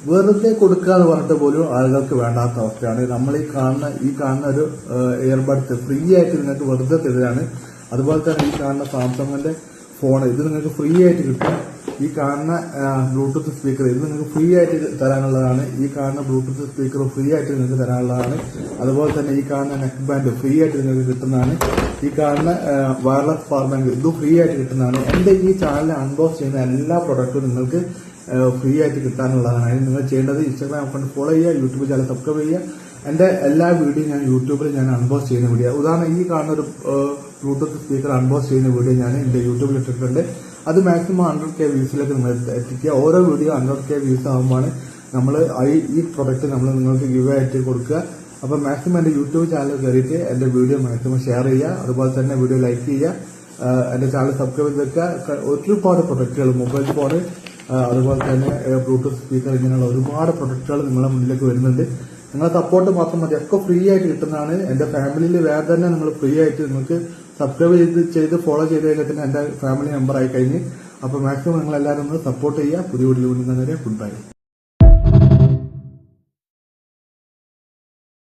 വെറുതെ കൊടുക്കുക എന്ന് പറഞ്ഞിട്ട് പോലും ആളുകൾക്ക് വേണ്ടാത്ത അവസ്ഥയാണ്. നമ്മൾ ഈ കാണുന്ന ഒരു ഇയർബഡ്സ് ഫ്രീ ആയിട്ട് നിങ്ങൾക്ക് വെറുതെ തരുകയാണ്. അതുപോലെ തന്നെ ഈ കാണുന്ന സാംസങ്ങിന്റെ ഫോൺ ഇത് നിങ്ങൾക്ക് ഫ്രീ ആയിട്ട് കിട്ടും. ഈ കാണുന്ന ബ്ലൂടൂത്ത് സ്പീക്കർ ഇത് നിങ്ങൾക്ക് ഫ്രീ ആയിട്ട് തരാനുള്ളതാണ്. ഈ കാണുന്ന ബ്ലൂടൂത്ത് സ്പീക്കർ ഫ്രീ ആയിട്ട് നിങ്ങൾക്ക് തരാനുള്ളതാണ്. അതുപോലെ തന്നെ ഈ കാണുന്ന നെക്ക് ബാൻഡ് ഫ്രീ ആയിട്ട് നിങ്ങൾക്ക് കിട്ടുന്നതാണ്. ഈ കാണുന്ന വയർലെസ് പവർ ബാങ്ക് ഇതും ഫ്രീ ആയിട്ട് കിട്ടുന്നതാണ്. എന്റെ ഈ ചാനൽ അൺബോക്സ് ചെയ്യുന്ന എല്ലാ പ്രൊഡക്റ്റും നിങ്ങൾക്ക് ഫ്രീ ആയിട്ട് കിട്ടാനുള്ളതാണ്. അതിന് നിങ്ങൾ ചെയ്യേണ്ടത് ഇൻസ്റ്റാഗ്രാം അക്കൗണ്ട് ഫോളോ ചെയ്യുക, യൂട്യൂബ് ചാനൽ സബ്സ്ക്രൈബ് ചെയ്യുക. എന്റെ എല്ലാ വീഡിയോ ഞാൻ യൂട്യൂബിൽ അൺബോക്സ് ചെയ്യുന്ന വീഡിയോ. ഉദാഹരണം ഈ കാണുന്ന ഒരു ബ്ലൂടൂത്ത് സ്പീക്കർ അൺബോക്സ് ചെയ്യുന്ന വീഡിയോ ഞാൻ എന്റെ യൂട്യൂബിൽ ഇട്ടിട്ടുണ്ട്. അത് മാക്സിമം 100K വ്യൂസിലേക്ക് നിങ്ങൾ എത്തിക്കുക. ഓരോ വീഡിയോ 100K വ്യൂസ് ആകുമ്പോൾ നമ്മൾ ഈ പ്രൊഡക്റ്റ് നമ്മൾ നിങ്ങൾക്ക് ഗിവ് ആയിട്ട് കൊടുക്കുക. അപ്പൊ മാക്സിമം എന്റെ യൂട്യൂബ് ചാനൽ കയറിയിട്ട് എന്റെ വീഡിയോ മാക്സിമം ഷെയർ ചെയ്യുക. അതുപോലെ തന്നെ വീഡിയോ ലൈക്ക് ചെയ്യുക. എന്റെ ചാനൽ സബ്സ്ക്രൈബ് ചെയ്ത് വെക്കുക. ഒരുപാട് പ്രൊഡക്റ്റുകൾ മൊബൈൽ ഫോൺ അതുപോലെ തന്നെ ബ്ലൂടൂത്ത് സ്പീക്കർ ഇങ്ങനെയുള്ള ഒരുപാട് പ്രൊഡക്റ്റുകൾ നിങ്ങളുടെ മുന്നിലേക്ക് വരുന്നുണ്ട്. നിങ്ങളെ സപ്പോർട്ട് മാത്രം മതി. ഒക്കെ ഫ്രീ ആയിട്ട് കിട്ടുന്നതാണ്. എന്റെ ഫാമിലിയിൽ വേറെ തന്നെ നിങ്ങൾ ഫ്രീ ആയിട്ട് നിങ്ങൾക്ക് സബ്സ്ക്രൈബ് ചെയ്ത് ഫോളോ ചെയ്ത് കഴിഞ്ഞാൽ തന്നെ എന്റെ ഫാമിലി മെമ്പർ ആയി കഴിഞ്ഞ്. അപ്പൊ മാക്സിമം നിങ്ങൾ എല്ലാവരും ഒന്ന് സപ്പോർട്ട് ചെയ്യുക. പുതിയ വീഡിയോ വീണ്ടും ഗുഡ് ബൈ.